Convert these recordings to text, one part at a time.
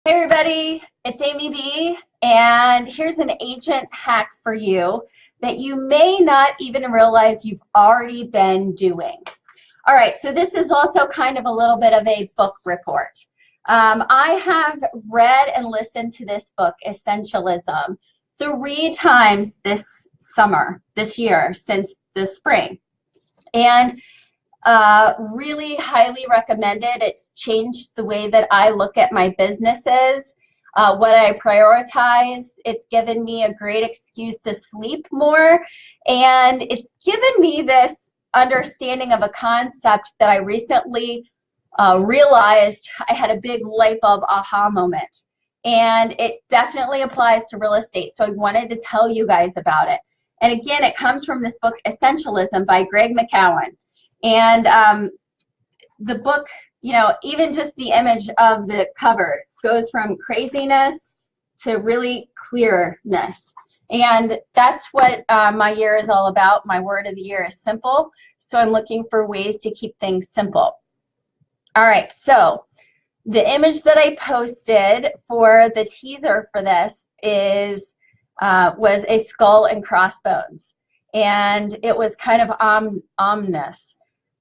Hey everybody, it's Amy B, and here's an agent hack for you that you may not even realize you've already been doing. All right, so this is also kind of a little bit of a book report. I have read and listened to this book, Essentialism, 3 times this year, since the spring. And really highly recommended. It's changed the way that I look at my businesses, what I prioritize. It's given me a great excuse to sleep more, and it's given me this understanding of a concept that I recently realized. I had a big light bulb aha moment, and it definitely applies to real estate, so I wanted to tell you guys about it. And again, it comes from this book, Essentialism by Greg McKeown. And the book, even just the image of the cover goes from craziness to really clearness. And that's what my year is all about. My word of the year is simple. So I'm looking for ways to keep things simple. All right, so the image that I posted for the teaser for this was a skull and crossbones. And it was kind of ominous.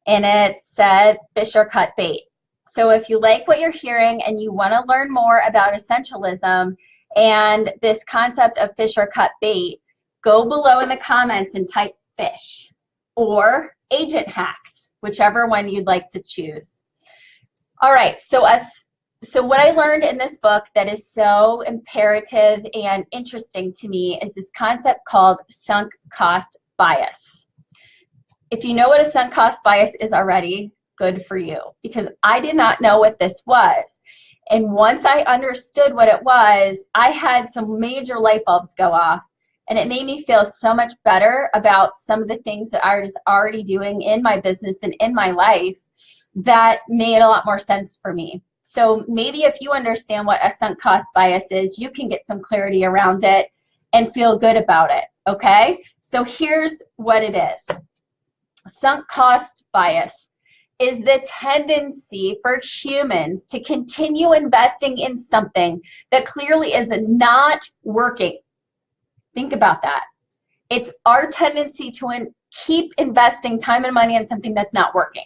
And it said fish or cut bait. So if you like what you're hearing and you want to learn more about essentialism and this concept of fish or cut bait, go below in the comments and type fish or agent hacks, whichever one you'd like to choose. All right, so what I learned in this book that is so imperative and interesting to me is this concept called sunk cost bias. If you know what a sunk cost bias is already, good for you, because I did not know what this was. And once I understood what it was, I had some major light bulbs go off, and it made me feel so much better about some of the things that I was already doing in my business and in my life that made a lot more sense for me. So maybe if you understand what a sunk cost bias is, you can get some clarity around it and feel good about it, okay? So here's what it is. Sunk cost bias is the tendency for humans to continue investing in something that clearly is not working. Think about that. It's our tendency to keep investing time and money in something that's not working,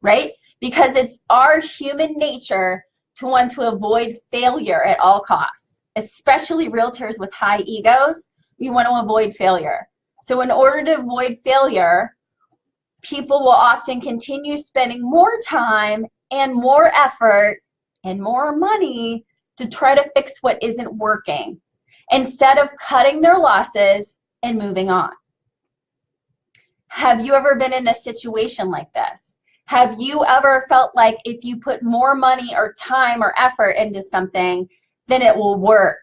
right? Because it's our human nature to want to avoid failure at all costs, especially realtors with high egos. We want to avoid failure. So in order to avoid failure, people will often continue spending more time and more effort and more money to try to fix what isn't working instead of cutting their losses and moving on. Have you ever been in a situation like this? Have you ever felt like if you put more money or time or effort into something, then it will work,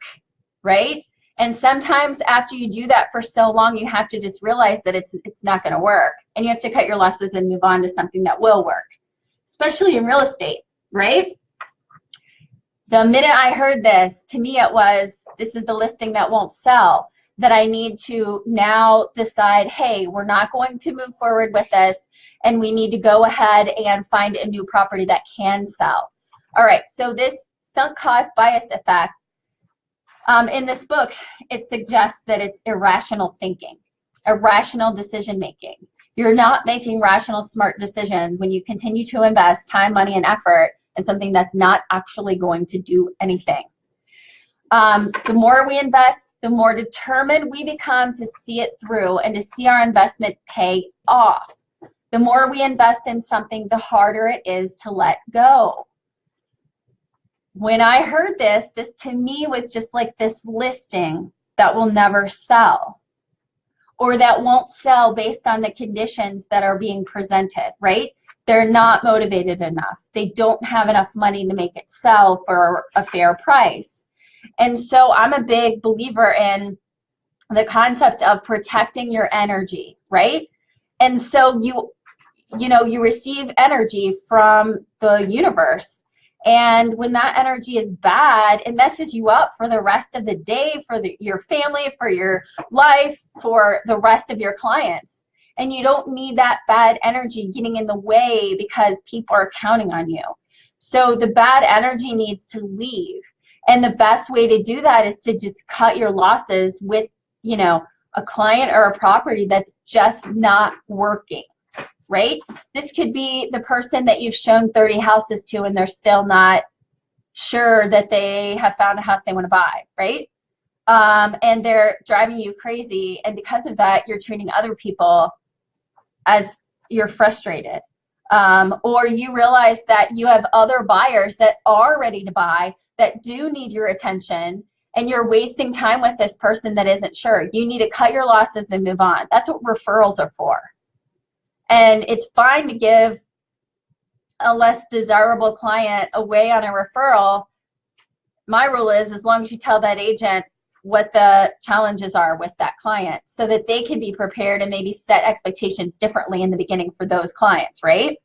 right? And sometimes after you do that for so long, you have to just realize that it's not going to work. And you have to cut your losses and move on to something that will work, especially in real estate, right? The minute I heard this, to me it was, this is the listing that won't sell, that I need to now decide, hey, we're not going to move forward with this, and we need to go ahead and find a new property that can sell. All right, so this sunk cost bias effect, in this book, it suggests that it's irrational thinking, irrational decision making. You're not making rational, smart decisions when you continue to invest time, money, and effort in something that's not actually going to do anything. The more we invest, the more determined we become to see it through and to see our investment pay off. The more we invest in something, the harder it is to let go. When I heard this to me was just like this listing that will never sell, or that won't sell based on the conditions that are being presented, right? They're not motivated enough. They don't have enough money to make it sell for a fair price. And so I'm a big believer in the concept of protecting your energy, right? And so you receive energy from the universe. And when that energy is bad, it messes you up for the rest of the day, for your family, for your life, for the rest of your clients. And you don't need that bad energy getting in the way because people are counting on you. So the bad energy needs to leave. And the best way to do that is to just cut your losses with, you know, a client or a property that's just not working, right? This could be the person that you've shown 30 houses to and they're still not sure that they have found a house they want to buy, right? And they're driving you crazy. And because of that, you're treating other people as you're frustrated. Or you realize that you have other buyers that are ready to buy that do need your attention, and you're wasting time with this person that isn't sure. You need to cut your losses and move on. That's what referrals are for. And it's fine to give a less desirable client away on a referral. My rule is, as long as you tell that agent what the challenges are with that client so that they can be prepared and maybe set expectations differently in the beginning for those clients, right?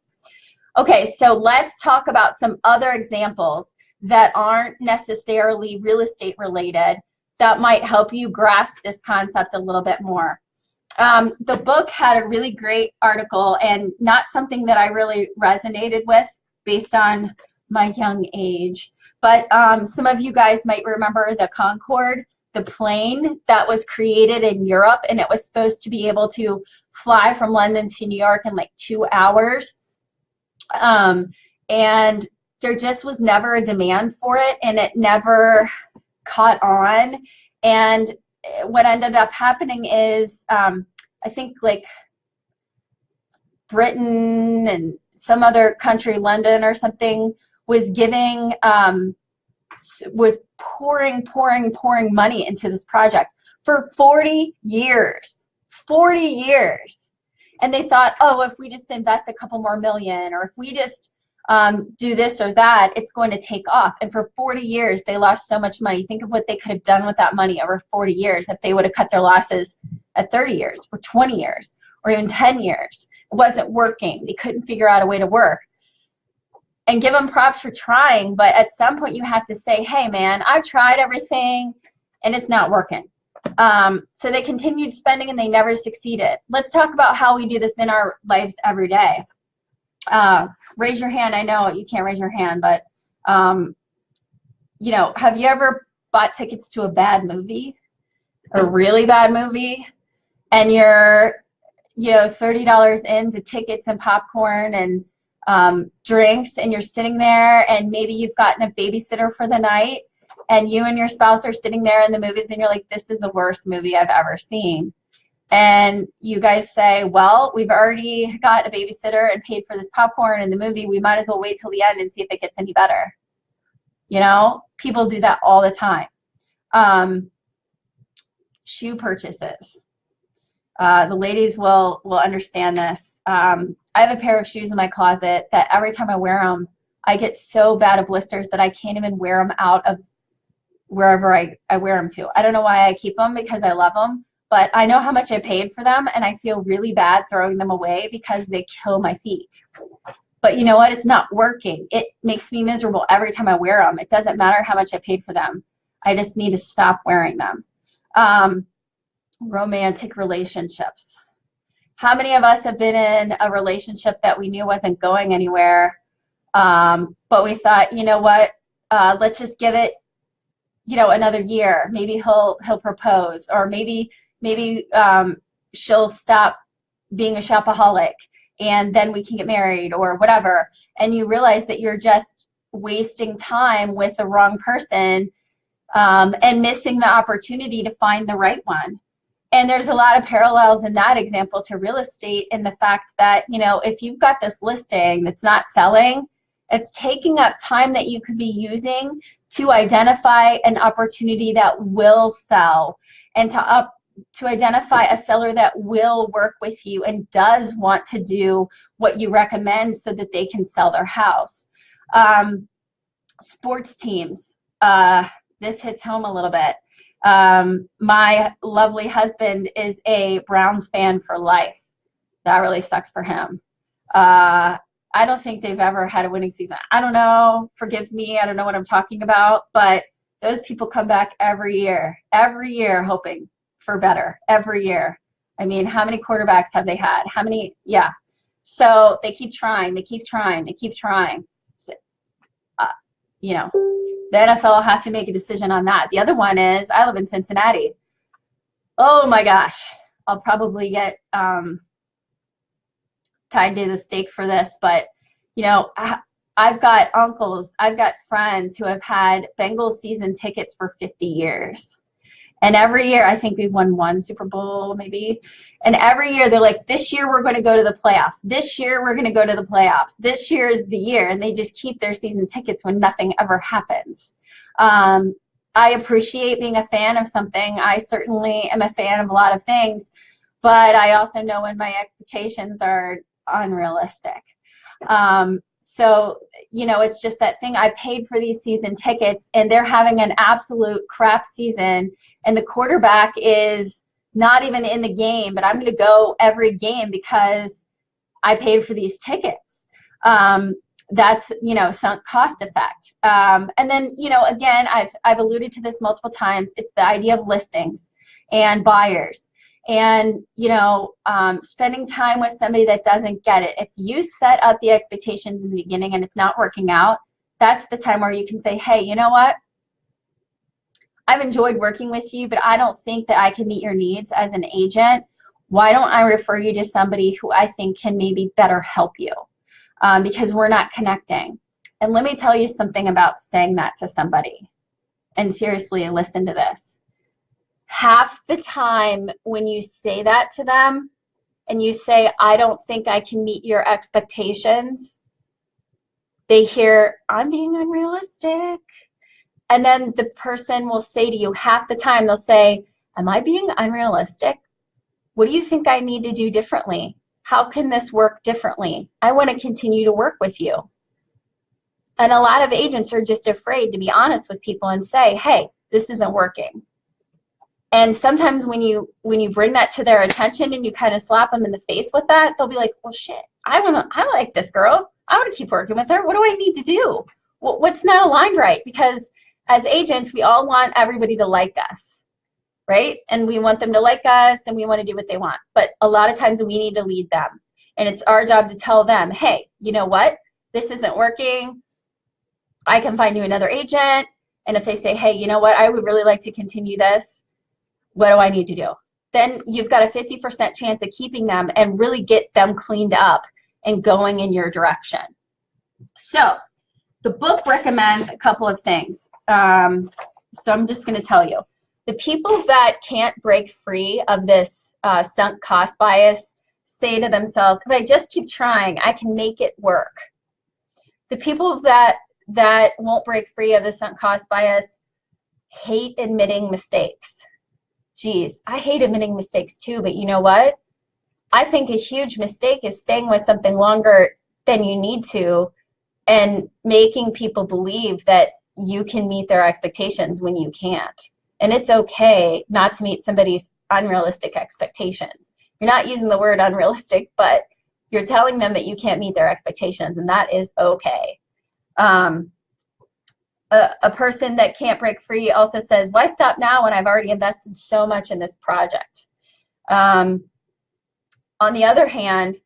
Okay, so let's talk about some other examples that aren't necessarily real estate related that might help you grasp this concept a little bit more. The book had a really great article, and not something that I really resonated with based on my young age, but some of you guys might remember the Concorde, the plane that was created in Europe, and it was supposed to be able to fly from London to New York in like 2 hours. And there just was never a demand for it, and it never caught on. And what ended up happening is, I think like Britain and some other country, London or something, was giving, was pouring money into this project for 40 years. 40 years. And they thought, oh, if we just invest a couple more million, or if we just do this or that, it's going to take off. And for 40 years, they lost so much money. Think of what they could have done with that money over 40 years if they would have cut their losses at 30 years or 20 years or even 10 years. It wasn't working. They couldn't figure out a way to work. And give them props for trying, but at some point you have to say, hey man, I've tried everything and it's not working. So they continued spending and they never succeeded. Let's talk about how we do this in our lives every day. Raise your hand. I know you can't raise your hand, but you know, have you ever bought tickets to a bad movie, a really bad movie, and you're, you know, $30 into tickets and popcorn and drinks, and you're sitting there, and maybe you've gotten a babysitter for the night, and you and your spouse are sitting there in the movies, and you're like, this is the worst movie I've ever seen. And you guys say, well, we've already got a babysitter and paid for this popcorn in the movie. We might as well wait till the end and see if it gets any better. You know, people do that all the time. Shoe purchases. The ladies will understand this. I have a pair of shoes in my closet that every time I wear them, I get so bad of blisters that I can't even wear them out of wherever I wear them to. I don't know why I keep them, because I love them, but I know how much I paid for them, and I feel really bad throwing them away because they kill my feet. But you know what? It's not working. It makes me miserable every time I wear them. It doesn't matter how much I paid for them. I just need to stop wearing them. Romantic relationships. How many of us have been in a relationship that we knew wasn't going anywhere, but we thought, you know what, let's just give it, you know, another year. Maybe he'll propose, or maybe she'll stop being a shopaholic, and then we can get married or whatever. And you realize that you're just wasting time with the wrong person, and missing the opportunity to find the right one. And there's a lot of parallels in that example to real estate, in the fact that, you know, if you've got this listing that's not selling, it's taking up time that you could be using to identify an opportunity that will sell, and to identify a seller that will work with you and does want to do what you recommend so that they can sell their house. Sports teams. This hits home a little bit. My lovely husband is a Browns fan for life. That really sucks for him. I don't think they've ever had a winning season. I don't know. Forgive me. I don't know what I'm talking about. But those people come back every year hoping for better. Every year. I mean, how many quarterbacks have they had? How many? Yeah. So they keep trying. They keep trying. They keep trying. So, you know, the NFL will have to make a decision on that. The other one is, I live in Cincinnati. Oh my gosh, I'll probably get tied to the stake for this, but you know, I've got uncles, I've got friends who have had Bengals season tickets for 50 years. And every year, I think we've won one Super Bowl maybe. And every year they're like, this year we're going to go to the playoffs. This year we're going to go to the playoffs. This year is the year. And they just keep their season tickets when nothing ever happens. I appreciate being a fan of something. I certainly am a fan of a lot of things, but I also know when my expectations are unrealistic. So, you know, it's just that thing. I paid for these season tickets and they're having an absolute crap season and the quarterback is not even in the game, but I'm going to go every game because I paid for these tickets. That's, you know, sunk cost effect. And then, you know, again, I've alluded to this multiple times. It's the idea of listings and buyers. And, you know, spending time with somebody that doesn't get it. If you set up the expectations in the beginning and it's not working out, that's the time where you can say, hey, you know what? I've enjoyed working with you, but I don't think that I can meet your needs as an agent. Why don't I refer you to somebody who I think can maybe better help you? Because we're not connecting. And let me tell you something about saying that to somebody. And seriously, listen to this. Half the time when you say that to them and you say, I don't think I can meet your expectations, they hear, I'm being unrealistic. And then the person will say to you, half the time they'll say, am I being unrealistic? What do you think I need to do differently? How can this work differently? I want to continue to work with you. And a lot of agents are just afraid to be honest with people and say, hey, this isn't working. And sometimes when you bring that to their attention and you kind of slap them in the face with that, they'll be like, well, shit, I like this girl. I want to keep working with her. What do I need to do? What's not aligned right? Because as agents, we all want everybody to like us, right? And we want them to like us and we want to do what they want. But a lot of times we need to lead them. And it's our job to tell them, hey, you know what? This isn't working. I can find you another agent. And if they say, hey, you know what? I would really like to continue this. What do I need to do? Then you've got a 50% chance of keeping them and really get them cleaned up and going in your direction. So the book recommends a couple of things. So I'm just going to tell you. The people that can't break free of this sunk cost bias say to themselves, if I just keep trying, I can make it work. The people that won't break free of the sunk cost bias hate admitting mistakes. Geez, I hate admitting mistakes too, but you know what? I think a huge mistake is staying with something longer than you need to and making people believe that you can meet their expectations when you can't. And it's okay not to meet somebody's unrealistic expectations. You're not using the word unrealistic, but you're telling them that you can't meet their expectations, and that is okay. A person that can't break free also says, why stop now when I've already invested so much in this project? On the other hand,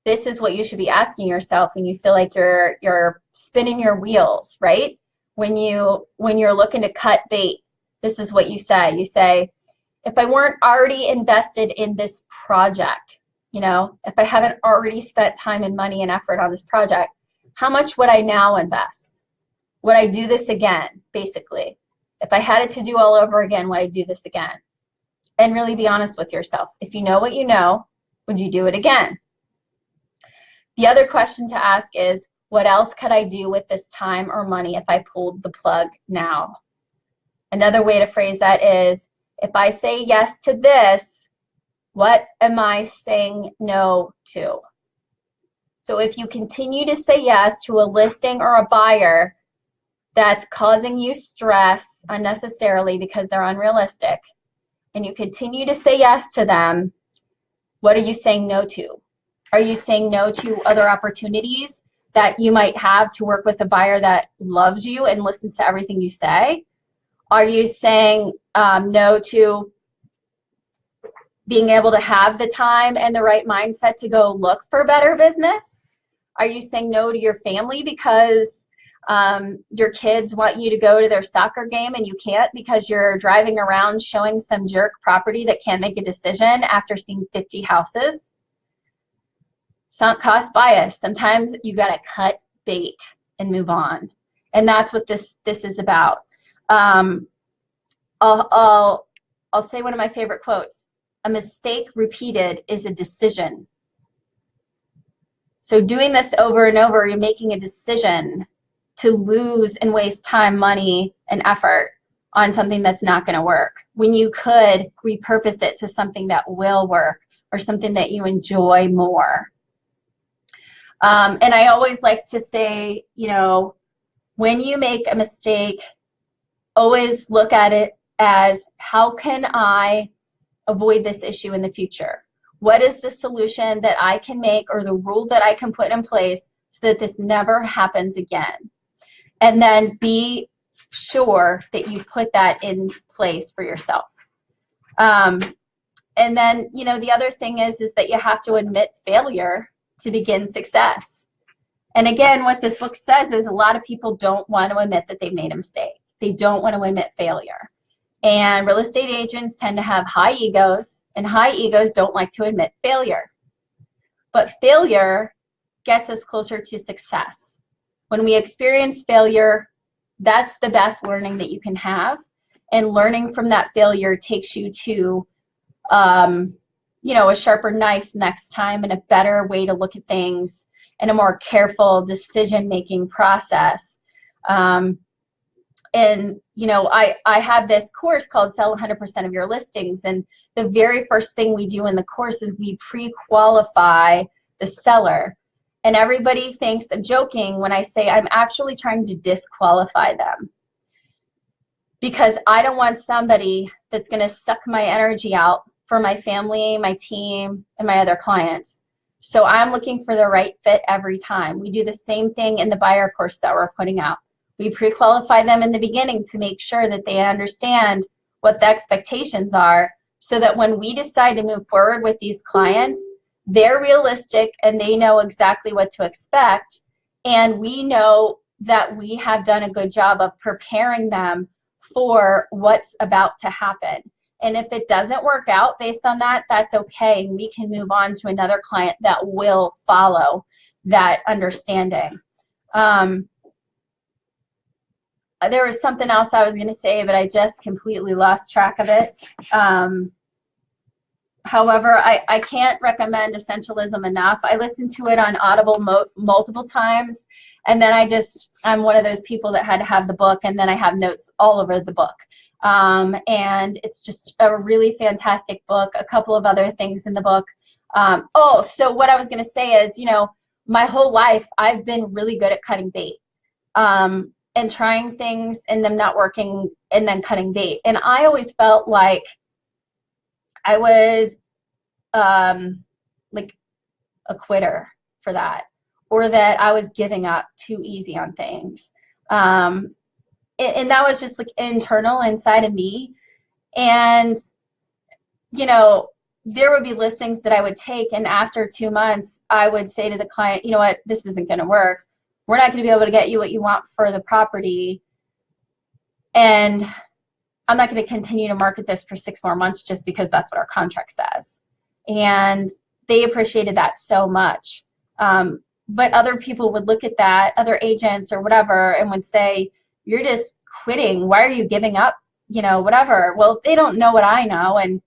this is what you should be asking yourself when you feel like you're spinning your wheels, right? When you're looking to cut bait, this is what you say. You say, if I weren't already invested in this project, you know, if I haven't already spent time and money and effort on this project, how much would I now invest? Would I do this again, basically? If I had it to do all over again, would I do this again? And really be honest with yourself. If you know what you know, would you do it again? The other question to ask is, what else could I do with this time or money if I pulled the plug now? Another way to phrase that is, if I say yes to this, what am I saying no to? So if you continue to say yes to a listing or a buyer that's causing you stress unnecessarily because they're unrealistic, and you continue to say yes to them, what are you saying no to? Are you saying no to other opportunities that you might have to work with a buyer that loves you and listens to everything you say? Are you saying no to being able to have the time and the right mindset to go look for better business? Are you saying no to your family because Your kids want you to go to their soccer game and you can't because you're driving around showing some jerk property that can't make a decision after seeing 50 houses. Sunk cost bias. Sometimes you got to cut bait and move on. And that's what this is about. I'll say one of my favorite quotes. A mistake repeated is a decision. So doing this over and over, you're making a decision to lose and waste time, money, and effort on something that's not going to work, when you could repurpose it to something that will work or something that you enjoy more. And I always like to say, you know, when you make a mistake, always look at it as, how can I avoid this issue in the future? What is the solution that I can make, or the rule that I can put in place so that this never happens again? And then be sure that you put that in place for yourself. And then, you know, the other thing is that you have to admit failure to begin success. And again, what this book says is a lot of people don't want to admit that they've made a mistake. They don't want to admit failure. And real estate agents tend to have high egos, and high egos don't like to admit failure. But failure gets us closer to success. When we experience failure, that's the best learning that you can have. And learning from that failure takes you to, you know, a sharper knife next time, and a better way to look at things, and a more careful decision-making process. And, you know, I have this course called Sell 100% of Your Listings. And the very first thing we do in the course is we pre-qualify the seller. And everybody thinks I'm joking when I say I'm actually trying to disqualify them, because I don't want somebody that's going to suck my energy out for my family, my team, and my other clients. So I'm looking for the right fit every time. We do the same thing in the buyer course that we're putting out. We pre-qualify them in the beginning to make sure that they understand what the expectations are, so that when we decide to move forward with these clients, they're realistic and they know exactly what to expect. And we know that we have done a good job of preparing them for what's about to happen. And if it doesn't work out based on that, that's okay. We can move on to another client that will follow that understanding. There was something else I was going to say, but I just completely lost track of it. However, I can't recommend Essentialism enough. I listened to it on Audible multiple times, and then I'm one of those people that had to have the book, and then I have notes all over the book. And it's just a really fantastic book. A couple of other things in the book. So what I was going to say is, you know, my whole life I've been really good at cutting bait. And trying things and them not working, and then cutting bait. And I always felt like I was like a quitter for that, or that I was giving up too easy on things. And that was just like internal inside of me. And, you know, there would be listings that I would take, and after 2 months, I would say to the client, you know what, this isn't going to work. We're not going to be able to get you what you want for the property, and I'm not going to continue to market this for 6 more months just because that's what our contract says. And they appreciated that so much. But other people would look at that, other agents or whatever, and would say, you're just quitting. Why are you giving up? You know, whatever. Well, they don't know what I know. And,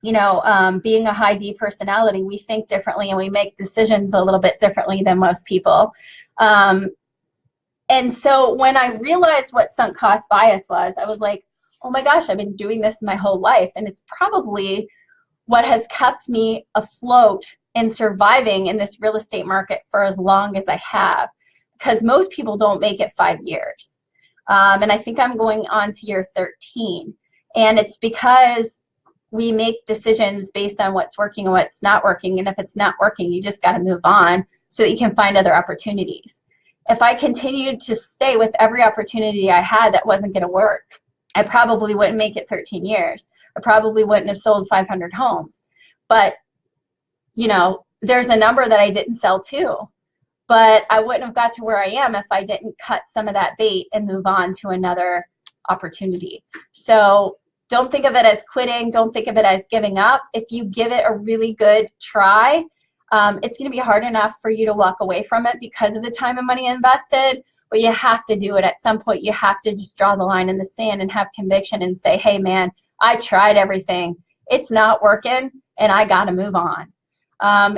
you know, being a high D personality, we think differently and we make decisions a little bit differently than most people. And so when I realized what sunk cost bias was, I was like, oh my gosh, I've been doing this my whole life. And it's probably what has kept me afloat and surviving in this real estate market for as long as I have, because most people don't make it 5 years. And I think I'm going on to year 13. And it's because we make decisions based on what's working and what's not working. And if it's not working, you just got to move on so that you can find other opportunities. If I continued to stay with every opportunity I had that wasn't going to work, I probably wouldn't make it 13 years. I probably wouldn't have sold 500 homes. But, you know, there's a number that I didn't sell to. but I wouldn't have got to where I am if I didn't cut some of that bait and move on to another opportunity. So don't think of it as quitting. Don't think of it as giving up. If you give it a really good try, it's going to be hard enough for you to walk away from it because of the time and money invested, but you have to do it. At some point, you have to just draw the line in the sand and have conviction and say, hey, man, I tried everything. It's not working, and I got to move on.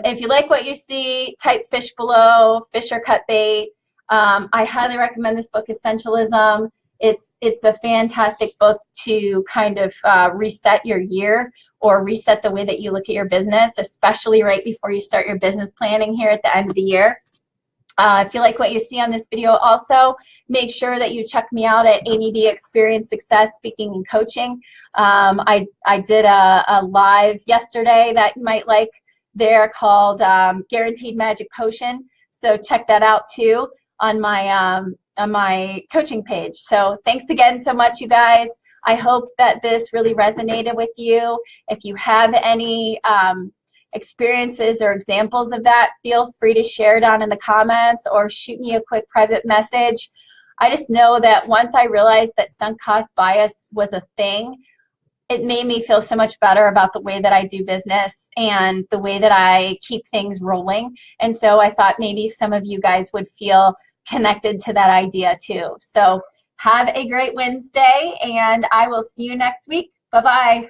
If you like what you see, type fish below, fish or cut bait. I highly recommend this book, Essentialism. It's a fantastic book to kind of reset your year or reset the way that you look at your business, especially right before you start your business planning here at the end of the year. If you like what you see on this video, also make sure that you check me out at ABB Experience Success Speaking and Coaching. I did a live yesterday that you might like there called Guaranteed Magic Potion. So check that out too on my coaching page. So thanks again so much, you guys. I hope that this really resonated with you. If you have any experiences or examples of that, feel free to share down in the comments or shoot me a quick private message. I just know that once I realized that sunk cost bias was a thing, it made me feel so much better about the way that I do business and the way that I keep things rolling. And so I thought maybe some of you guys would feel connected to that idea too. So have a great Wednesday, and I will see you next week. Bye-bye.